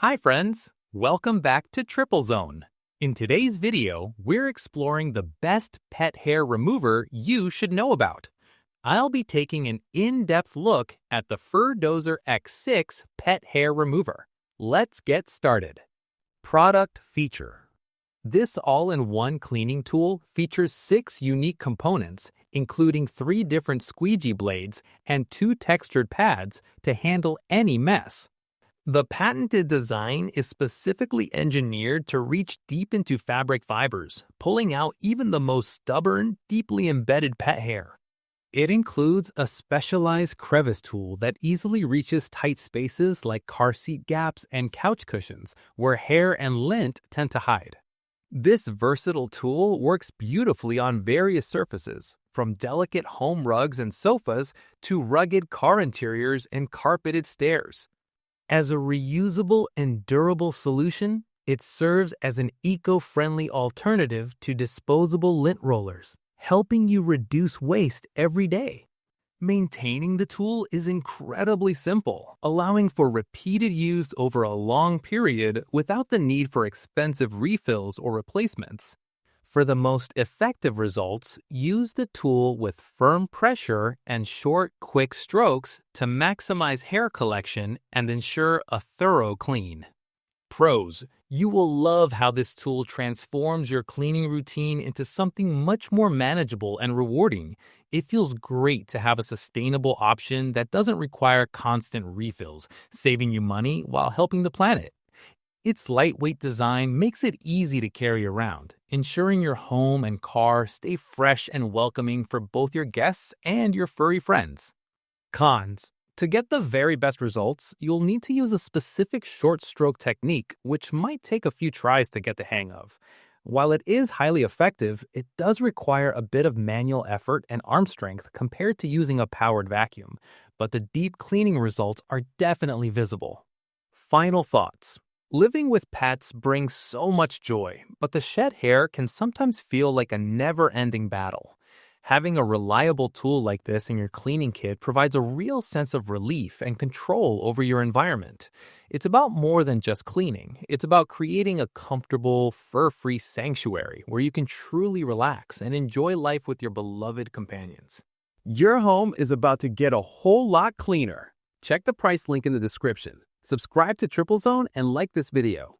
Hi friends, welcome back to Triplezon. In today's video, we're exploring the best pet hair remover you should know about. I'll be taking an in-depth look at the Furdozer X6 pet hair remover. Let's get started. Product feature. This all-in-one cleaning tool features 6 unique components, including 3 different squeegee blades and 2 textured pads to handle any mess. The patented design is specifically engineered to reach deep into fabric fibers, pulling out even the most stubborn, deeply embedded pet hair. It includes a specialized crevice tool that easily reaches tight spaces like car seat gaps and couch cushions, where hair and lint tend to hide. This versatile tool works beautifully on various surfaces, from delicate home rugs and sofas to rugged car interiors and carpeted stairs. As a reusable and durable solution, it serves as an eco-friendly alternative to disposable lint rollers, helping you reduce waste every day. Maintaining the tool is incredibly simple, allowing for repeated use over a long period without the need for expensive refills or replacements. For the most effective results, use the tool with firm pressure and short, quick strokes to maximize hair collection and ensure a thorough clean. Pros: you will love how this tool transforms your cleaning routine into something much more manageable and rewarding. It feels great to have a sustainable option that doesn't require constant refills, saving you money while helping the planet. Its lightweight design makes it easy to carry around, ensuring your home and car stay fresh and welcoming for both your guests and your furry friends. Cons: to get the very best results, you'll need to use a specific short stroke technique, which might take a few tries to get the hang of. While it is highly effective, it does require a bit of manual effort and arm strength compared to using a powered vacuum, but the deep cleaning results are definitely visible. Final thoughts. Living with pets brings so much joy, but the shed hair can sometimes feel like a never-ending battle. Having a reliable tool like this in your cleaning kit provides a real sense of relief and control over your environment. It's about more than just cleaning. It's about creating a comfortable, fur-free sanctuary where you can truly relax and enjoy life with your beloved companions. Your home is about to get a whole lot cleaner. Check the price link in the description. Subscribe to Triplezon and like this video.